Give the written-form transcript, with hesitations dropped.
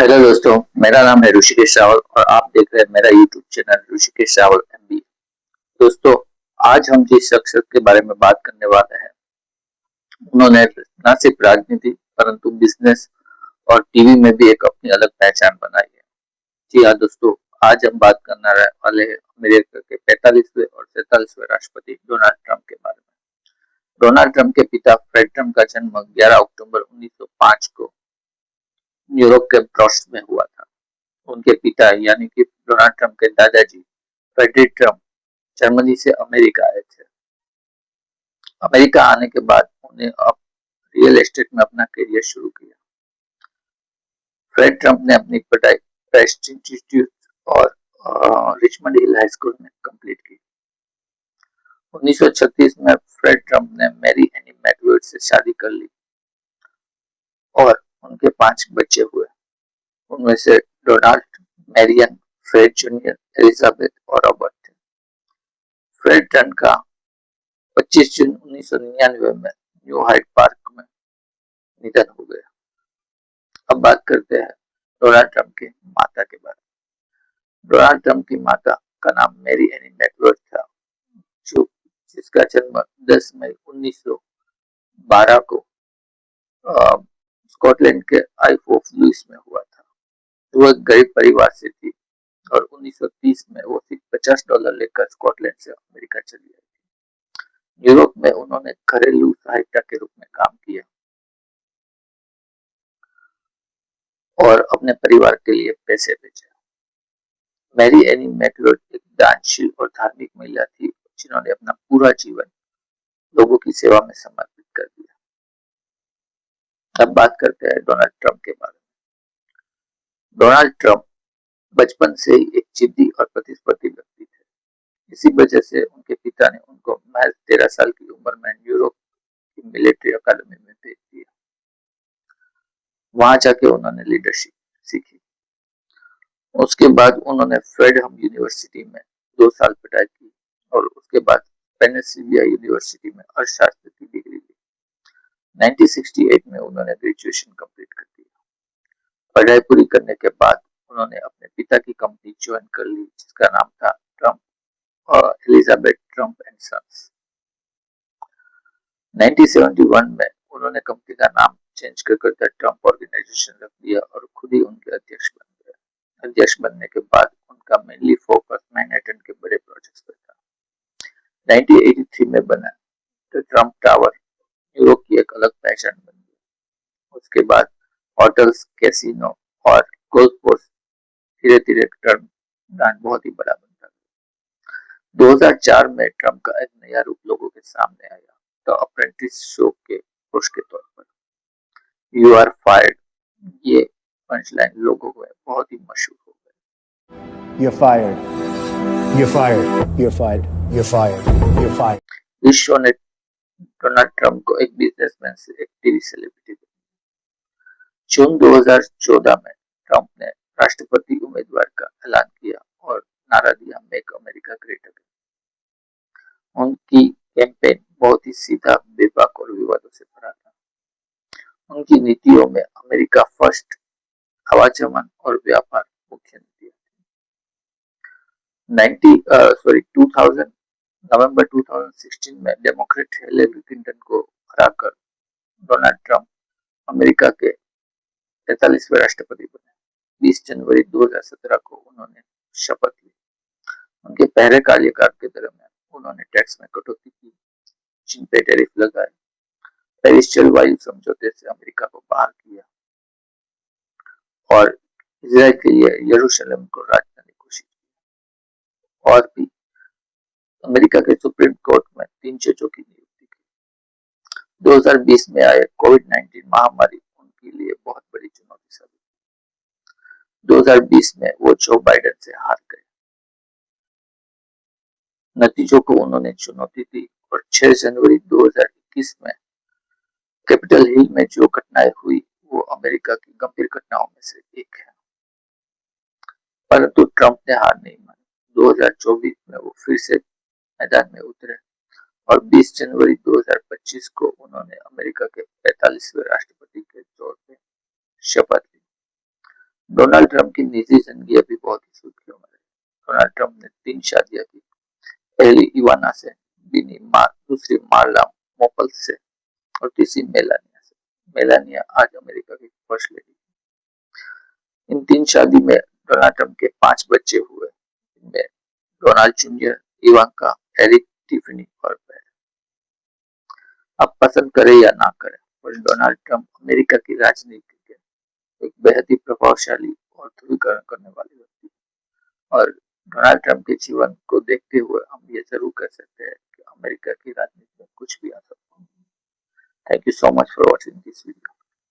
Hello दोस्तों, मेरा नाम है ऋषिकेश रावल और आप देख रहे हैं मेरा YouTube channel Rishikesh Rawal MB. दोस्तों, आज हम जिस शख्सियत के बारे में बात करने वाले हैं, उन्होंने न सिर्फ राजनीति परंतु बिजनेस और टीवी में भी एक अपनी अलग पहचान बनाई है। जी हाँ दोस्तों, आज हम बात करने वाले हैं अमेरिका के 45वें और 47वें राष्ट्रपति डोनाल्ड ट्रंप के बारे में। डोनाल्ड ट्रंप के पिता फ्रेड ट्रंप का जन्म 11 अक्टूबर 1905 को न्यूयॉर्क के ब्रॉन्क्स में हुआ था। उनके पिता यानी कि डोनाल्ड ट्रंप के दादाजी फ्रेडरिक ट्रंप जर्मनी से अमेरिका आए थे। अमेरिका आने के बाद उन्हें अब रियल एस्टेट में अपना करियर शुरू किया। फ्रेड ट्रंप ने अपनी पढ़ाई प्रेस्ट इंस्टीट्यूट और रिचमंड हिल हाई स्कूल में कंप्लीट की। 1936 में फ्रेड ट्रंप ने मैरी एनी मैकवर्थ से शादी कर ली और उनके 5 बच्चे हुए। उनमें से Donald, Marian, Fred junior, Elizabeth और रॉबर्ट थे। फ्रेड ट्रंप का 25 जून 1999 में न्यू हाइड पार्क में निधन हो गया। अब बात करते हैं डोनाल्ड ट्रंप की माता के बारे में। डोनाल्ड ट्रंप की माता का नाम मैरी एनी मैकवर्थ था, जो जिसका जन्म 10 मई 1912 को स्कॉटलैंड के आइफ ऑफ लुइस में हुआ था। वो एक गरीब परिवार से थी और 1930 में वो सिर्फ $50 लेकर स्कॉटलैंड से अमेरिका चली आई। यूरोप में उन्होंने घरेलू सहायता के रूप में काम किया और अपने परिवार के लिए पैसे भेजे। मैरी एनी मैकवर्थ एक दानशील और धार्मिक महिला थी, जिन्होंने अपना पूरा जीवन लोगों की सेवा में समर्पित कर दिया। अब बात करते हैं डोनाल्ड ट्रंप के बारे में। डोनाल्ड ट्रंप बचपन से ही एक जिद्दी और प्रतिस्पर्धी व्यक्ति थे। इसी वजह से उनके पिता ने उनको महज 13 साल की उम्र में न्यूयॉर्क की मिलिट्री अकादमी में भेज दिया। वहां जाके उन्होंने लीडरशिप सीखी। उसके बाद उन्होंने फ्रेडहम यूनिवर्सिटी में 2 साल पढ़ाई की और उसके बाद पेनिसिलिया यूनिवर्सिटी में अर्थशास्त्र की डिग्री ली। 1968 में उन्होंने ग्रेजुएशन कंप्लीट कर दिया। पढ़ाई पूरी करने के बाद उन्होंने अपने पिता की कंपनी ज्वाइन कर ली, जिसका नाम था ट्रंप और एलिजाबेथ ट्रंप एंड सन्स। 1971 में उन्होंने कंपनी का नाम चेंज कर ट्रंप ऑर्गेनाइजेशन रख दिया और खुद ही उनके अध्यक्ष बन गए। अध्यक्ष बनने के बाद उनका मेनली फोकस मैनहट्टन के बड़े प्रोजेक्ट्स पर था। 1983 में बना तो ट्रंप टावर न्यूयॉर्क की एक अलग पहचान बन गई। उसके बाद होटल्स, कैसीनो और गोल्फ कोर्स धीरे धीरे ट्रंप ब्रांड बहुत ही बड़ा बनता गया। 2004 में ट्रंप का एक नया रूप लोगों के सामने आया, द अप्रेंटिस शो के होस्ट के तौर पर। यू आर फायर्ड, ये पंचलाइन लोगों में बहुत ही मशहूर हो गई। You're fired. You're fired. You're fired. You're fired. You're fired. इस शो ने डोनाल्ड ट्रंप को एक बिजनेसमैन से एक टीवी सेलिब्रिटी बना। जून 2014 में ट्रंप ने राष्ट्रपति उम्मीदवार का ऐलान किया और नारा दिया, मेक अमेरिका ग्रेट अगेन। उनकी कैंपेन बहुत ही सीधा, बेबाक और विवादों से भरा था। उनकी नीतियों में अमेरिका फर्स्ट, आवागमन और व्यापार मुख्य नीतियां थी। 2016 में डेमोक्रेट हिलेरी क्लिंटन को हराकर डोनाल्ड ट्रंप अमेरिका के 43वें राष्ट्रपति बने। 20 जनवरी 2017 को उन्होंने शपथ ली। उनके पहले कार्यकाल के दरमियान उन्होंने टैक्स में कटौती की, चीन पे टैरिफ लगाए, पेरिस जलवायु समझौते से अमेरिका को बाहर किया और इजराइल के लिए यरूशलेम को राजधानी घोषित किया। और भी अमेरिका के सुप्रीम कोर्ट में 3 जजों की नियुक्ति की। 2020 में आए कोविड-19 महामारी उनके लिए बहुत बड़ी चुनौती साबित हुई। 2020 में वो जो बाइडेन से हार गए। नतीजों को उन्होंने चुनौती दी और 6 जनवरी 2021 में कैपिटल हिल में जो घटनाएं हुई वो अमेरिका की गंभीर घटनाओं में से एक है। परंतु ट्रंप ने हार नहीं मानी। 2024 में वो फिर से मैदान में उतरे और 20 जनवरी 2025 को उन्होंने अमेरिका के 45वें राष्ट्रपति के तौर पर शपथ ली। डोनाल्ड ट्रंप की निजी जिंदगी अभी बहुत ही सुर्खियों में रही। डोनाल्ड ट्रंप ने 3 शादियां की। पहली इवाना से, दूसरी मार्ला मोपल से और तीसरी मेलानिया से। मेलानिया आज अमेरिका की फर्स्ट लेडी। इन 3 शादी में डोनाल्ड ट्रंप के 5 बच्चे हुए। इनमें Donald junior, Ivanka, Eric, Tiffany और बेल। आप पसंद करें या ना करें, पर डोनाल्ड ट्रंप अमेरिका की राजनीति के एक बेहद ही प्रभावशाली और ध्रुवीकरण करने वाले व्यक्ति हैं। और डोनाल्ड ट्रंप के जीवन को देखते हुए हम ये जरूर कह सकते हैं कि अमेरिका की राजनीति में कुछ भी आ सकता है। Thank you so much for watching this video.